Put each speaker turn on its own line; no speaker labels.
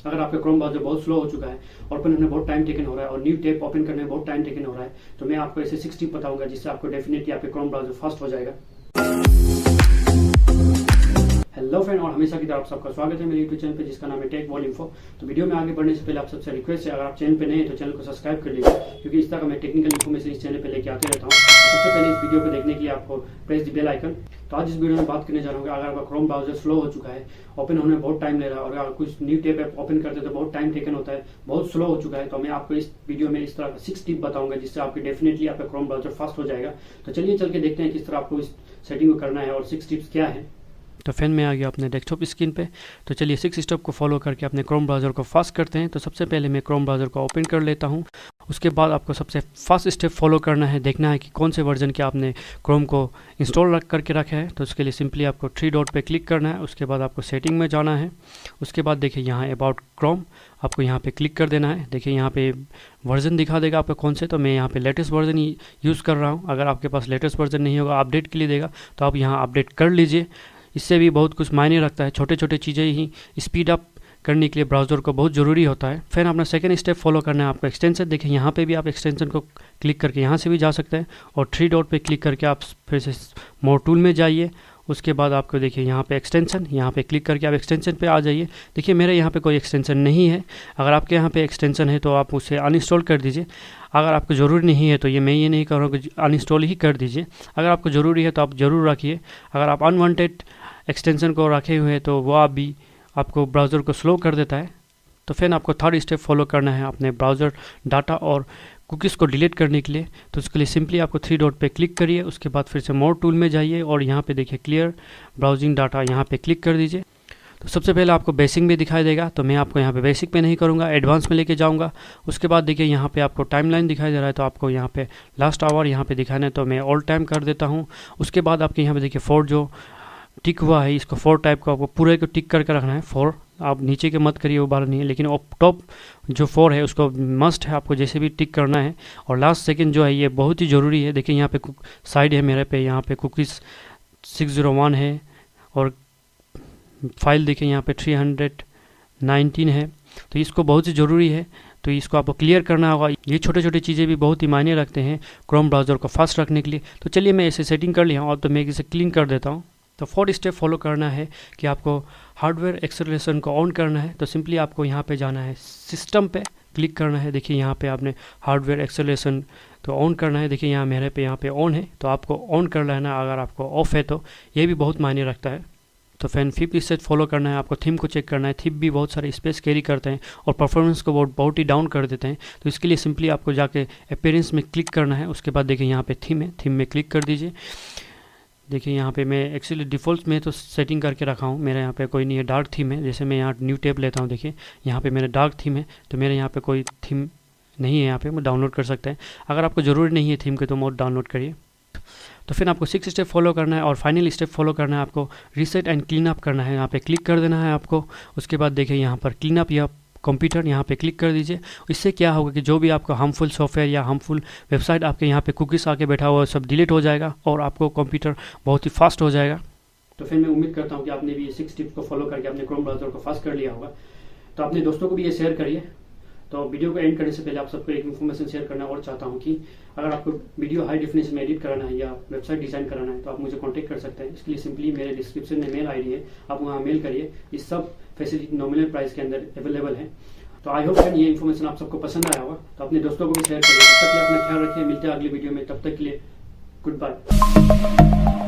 अगर आपका Chrome browser बहुत स्लो हो चुका है, ओपन होने में बहुत टाइम टेकन हो रहा है और न्यू टैब ओपन करने में बहुत टाइम टेकन हो रहा है, तो मैं आपको ऐसे 6 टिप बताऊंगा जिससे आपको डेफिनेटली आपके क्रोम ब्राउजर फास्ट हो जाएगा। हेलो फ्रेंड, और हमेशा की तरह आप सबका स्वागत है मेरे यूट्यूब चैनल पे जिसका नाम है टेक वॉल इन्फो। तो वीडियो में आगे बढ़ने से पहले आप सबसे रिक्वेस्ट है, अगर आप चैनल पे नए हैं तो चैनल को सब्सक्राइब कर लीजिए, क्योंकि इस तरह का मैं टेक्निकल इन्फॉर्मेशन इस चैनल पे लेके आते रहता हूँ। सबसे पहले इस वीडियो को देखने के लिए आपको प्रेस द बेल आइकन। तो आज इस वीडियो में बात करने जा रहा हूँ कि अगर आपका क्रोम ब्राउजर स्लो हो चुका है, ओपन होने में बहुत टाइम ले रहा है और अगर कुछ न्यू टैब ऐप ओपन करते तो बहुत टाइम टेकन होता है, बहुत स्लो हो चुका है, तो मैं आपको इस वीडियो में इस तरह का 6 टिप बताऊंगा जिससे आपकी डेफिनेटली आपका क्रोम ब्राउजर फास्ट हो जाएगा। तो चलिए चल के देखते हैं किस तरह आपको इस सेटिंग को करना है और 6 टिप्स क्या है। तो फैन में आ गया अपने डेस्कटॉप स्क्रीन पे। तो चलिए 6 स्टेप को फॉलो करके अपने क्रोम ब्राउज़र को फास्ट करते हैं। तो सबसे पहले मैं क्रोम ब्राउज़र को ओपन कर लेता हूँ। उसके बाद आपको सबसे फास्ट स्टेप फॉलो करना है, देखना है कि कौन से वर्जन के आपने क्रोम को इंस्टॉल करके रखा है। तो उसके लिए सिंपली आपको 3 डॉट पे क्लिक करना है। उसके बाद आपको सेटिंग में जाना है। उसके बाद देखिए यहाँ अबाउट क्रोम, आपको यहाँ पे क्लिक कर देना है। देखिए यहाँ पे वर्जन दिखा देगा आपको कौन से, तो मैं यहाँ पे लेटेस्ट वर्जन यूज़ कर रहा हूँ। अगर आपके पास लेटेस्ट वर्जन नहीं होगा, अपडेट के लिए देगा, तो आप यहाँ अपडेट कर लीजिए। इससे भी बहुत कुछ मायने रखता है। छोटे छोटे चीज़ें ही स्पीड अप करने के लिए ब्राउज़र को बहुत ज़रूरी होता है। फिर अपना सेकंड स्टेप फॉलो करना है आपको एक्सटेंशन। देखिए यहाँ पे भी आप एक्सटेंशन को क्लिक करके यहाँ से भी जा सकते हैं और 3 डॉट पे क्लिक करके आप फिर से मोर टूल में जाइए। उसके बाद आपको देखिए यहाँ पे एक्सटेंशन, यहाँ पे क्लिक करके आप एक्सटेंशन पे आ जाइए। देखिए मेरे यहाँ पे कोई एक्सटेंशन नहीं है। अगर आपके यहाँ पे एक्सटेंशन है तो आप उसे अनइंस्टॉल कर दीजिए। अगर आपको ज़रूरी नहीं है तो मैं ये नहीं कर रहा हूँ कि अनइंस्टॉल ही कर दीजिए। अगर आपको ज़रूरी है तो आप ज़रूर रखिए। अगर आप अनवांटेड एक्सटेंशन को रखे हुए हैं तो वो आप भी आपको ब्राउज़र को स्लो कर देता है। तो फिर आपको 3rd स्टेप फॉलो करना है अपने ब्राउज़र डाटा और कुकीज़ को डिलीट करने के लिए। तो उसके लिए सिंपली आपको 3 डॉट पे क्लिक करिए। उसके बाद फिर से मोर टूल में जाइए और यहाँ पे देखिए क्लियर ब्राउजिंग डाटा, यहाँ पे क्लिक कर दीजिए। तो सबसे पहले आपको बेसिक में दिखाई देगा, तो मैं आपको यहाँ पे बेसिक पे नहीं करूँगा, एडवांस में लेके जाऊँगा। उसके बाद देखिए यहाँ पे आपको टाइमलाइन दिखाई दे रहा है, तो आपको यहाँ पे लास्ट आवर यहाँ पे दिखाना है, तो मैं ऑल टाइम कर देता हूँ। उसके बाद आपके यहाँ पे देखिए 4 जो टिक हुआ है, इसको 4 टाइप को आपको पूरे को टिक करके रखना है। 4 आप नीचे के मत करिए, वो बार नहीं है, लेकिन टॉप जो 4 है उसको मस्ट है आपको जैसे भी टिक करना है। और लास्ट सेकंड जो है ये बहुत ही ज़रूरी है। देखिए यहाँ पे साइड है मेरे पे, यहाँ पे कुकीज़ 601 है और फाइल देखिए यहाँ पे 319 है, तो इसको बहुत ही ज़रूरी है, तो इसको आपको क्लियर करना होगा। ये छोटे छोटे चीज़ें भी बहुत ही मायने रखते हैं क्रोम ब्राउज़र को फास्ट रखने के लिए। तो चलिए मैं इसे सेटिंग कर लिया हूँ और तो मैं इसे क्लीन कर देता हूँ। तो 4th स्टेप फॉलो करना है कि आपको हार्डवेयर एक्सेलरेशन को ऑन करना है। तो सिंपली आपको यहाँ पे जाना है, सिस्टम पे क्लिक करना है। देखिए यहाँ पे आपने हार्डवेयर एक्सेलरेशन तो ऑन करना है। देखिए यहाँ मेरे पे यहाँ पे ऑन है, तो आपको ऑन कर लेना। अगर आपको ऑफ है तो ये भी बहुत मायने रखता है। तो फैन 5th स्टेप फॉलो करना है, आपको थीम को चेक करना है। थीम भी बहुत सारे स्पेस कैरी करते हैं और परफॉर्मेंस को बहुत ही डाउन कर देते हैं। तो इसके लिए सिंपली आपको जाके अपीयरेंस में क्लिक करना है। उसके बाद देखिए यहाँ पे थीम है, थीम में क्लिक कर दीजिए। देखिए यहाँ पे मैं एक्चुअली डिफ़ॉल्ट में तो सेटिंग करके रखा हूँ, मेरे यहाँ पे कोई नहीं है, डार्क थीम है। जैसे मैं यहाँ न्यू टैब लेता हूँ, देखिए यहाँ पे मेरा डार्क थीम है, तो मेरे यहाँ पे कोई थीम नहीं है। यहाँ पे मैं डाउनलोड कर सकते हैं। अगर आपको ज़रूरी नहीं है थीम के तो मोड डाउनलोड करिए। तो फिर आपको 6 स्टेप फॉलो करना है और फाइनल स्टेप फॉलो करना है, आपको रीसेट एंड क्लीन अप करना है। यहाँ पे क्लिक कर देना है आपको। उसके बाद देखिए यहाँ पर क्लीन अप या कंप्यूटर, यहाँ पे क्लिक कर दीजिए। इससे क्या होगा कि जो भी आपका हार्मफुल सॉफ्टवेयर या हार्मफुल वेबसाइट आपके यहाँ पे कुकीज़ आके बैठा हुआ है, सब डिलीट हो जाएगा और आपको कंप्यूटर बहुत ही फास्ट हो जाएगा। तो फिर मैं उम्मीद करता हूँ कि आपने भी ये 6 टिप्स को फॉलो करके अपने क्रोम ब्राउज़र को फास्ट कर लिया होगा। तो अपने दोस्तों को भी ये शेयर करिए। तो वीडियो को एंड करने से पहले आप सबको एक इन्फॉर्मेशन शेयर करना और चाहता हूँ कि अगर आपको वीडियो हाई डेफिनेशन में एडिट कराना है या वेबसाइट डिज़ाइन कराना है तो आप मुझे कांटेक्ट कर सकते हैं। इसके लिए सिंपली मेरे डिस्क्रिप्शन में मेल आईडी है, आप वहाँ मेल करिए। ये सब फैसिलिटी नॉमिनल प्राइस के अंदर अवेलेबल है। तो आई होप ये इन्फॉर्मेशन आप सबको पसंद आया होगा। तो अपने दोस्तों को भी शेयर करिए। तब तक के लिए अपना ख्याल रखिए, मिलते हैं अगली वीडियो में। तब तक के लिए गुड बाय।